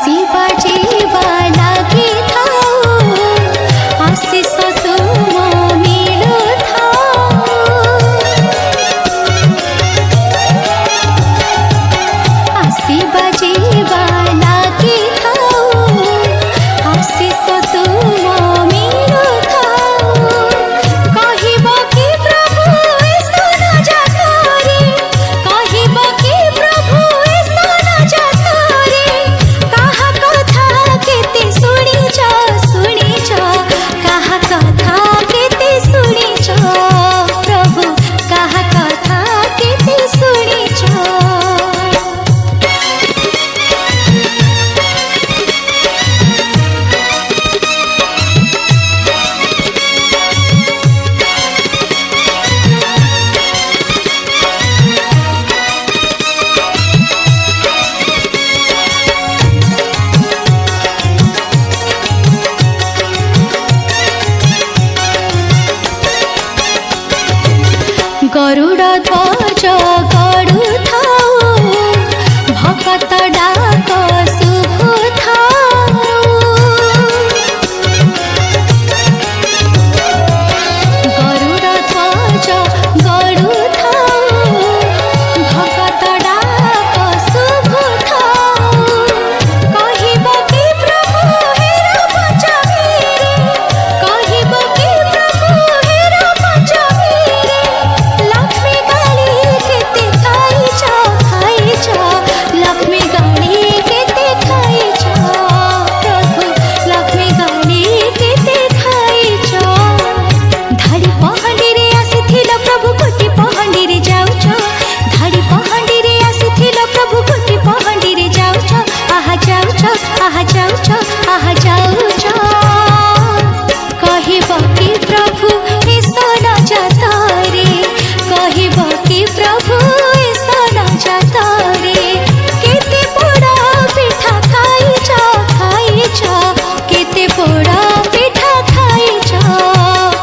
बासी बाजेबा लागिथाउ आशिष तुम मिलुथाउ बासी बाजेबा लागिथाउ आशिष तुम मिलुथाउ कहिब कि प्रभु ईसन जातरे कहिब कि प्रभु ईसन जातरे काहा कथा केते सुनिछ काहा कथा केते सुनिछ प्रभु काहा कथा केते सुनिछ गरुड़ ध्वज गड़ुथाउ भकत डाक शुभुथाउ गरुड़ ध्वज गड़ुथाउ भकत डाक शुभुथाउ कहिब कि प्रभु हेर पचमीरे कहिब कि प्रभु हेर पचमीरे लक्ष्मी गाली केते खाइछ लक्ष्मी गाली केते खाइछ प्रभु लक्ष्मी गाली केते खाइछ धाड़ी पहंडी रे आसीथिल प्रभु कोटी पहंडी रे जाउछ धाड़ी पहंडी रे आसीथिल प्रभु कोटी पहंडी रे जाउछ आहा जाउछ आहा जाउछ आहा जाउछ कहिब कि प्रभु ईसन जातरे कहिब कि प्रभु ईसन जातरे केते पोड़ा पिठा खाइछ केते पोड़ा पिठा खाइछ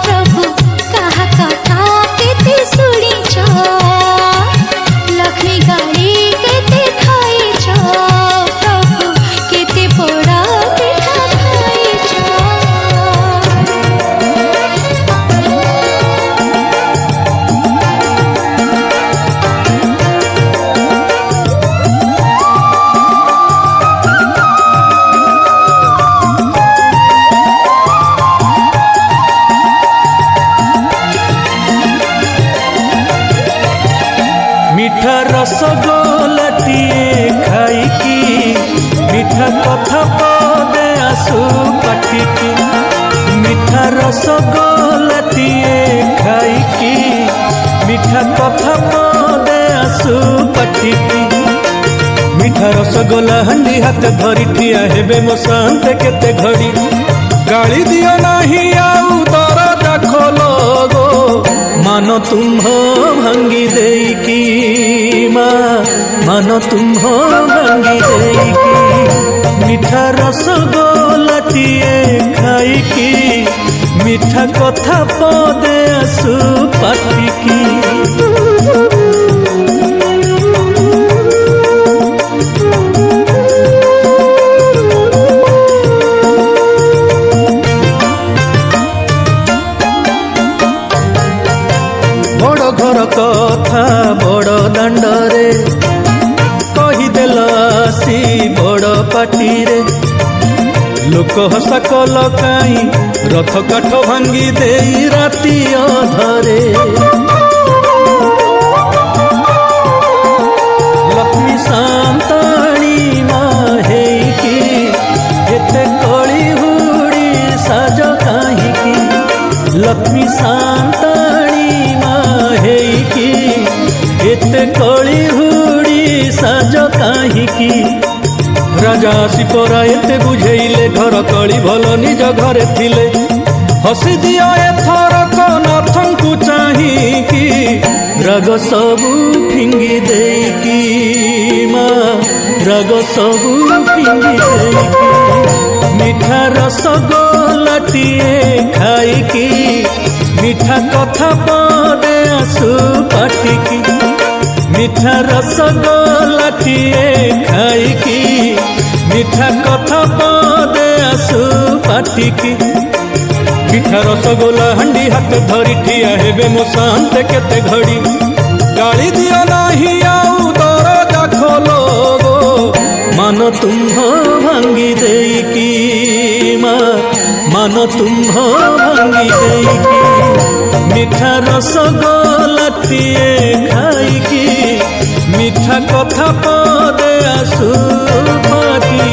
प्रभु काहा कथा केते सुनिछ लक्ष्मी गाली केते खाइछ प्रभु केते पोड़ा पिठा खाइछ मिठा रसगोलटिए खाइकी मिठा कथा पदे आसु पाटिकी मिठा रसगोलटिए खाइकी मिठा कथा पदे आसु पाटिकी मिठा रसगोला हांडी हाथ धरी ठिया हेबे मो शांते केते घड़ी गाली दियो नाही आउ दरजा खोलो गो मान तुम्ह भांगी देकी मान तुम्ह भांगी देकी मिठा रसगोलटिए खाइकी मिठा कथा पदे आसु पाटिकी बड़ घर कथा बड़ दांडरे कहीदेल आसी बड़ पाटिरे लोक हसा कल काई रथ काठ भांगी देई राति अधरे लक्ष्मी सांताणी माहेकी एते कली हुड़ी साज काहीकी लक्ष्मी सांताणी माहेकी एते कली हुड़ी साज काहीकी राजा आसी परा एते बुझेइले घर कली भल निज घरे थिले हसी दिया एथरक नाथंकु चाहिकी राग सबु फिंगी देकी राग सबु फिंगी देकी मिठा रसगोलटिए खाइकी मिठा कथा पदे आसु पाटिकी मिठा रसगोलटिए खाइकी মিঠা কথা পদে আসু পাটিকি পিঠা রসগোলা হান্ডি হাত ধরি ঠিয়া হেবে মো শান্তে কেতে ঘড়ি গাড়ি দিও নাহি আউ দরজা খোলো গো মান তুম্ভ ভাঙ্গি দেইকি মা মান তুম্ভ ভাঙ্গি দেইকি মিঠা রসগোলাটিয়ে খাইকি মিঠা কথা পদে আসু পাটি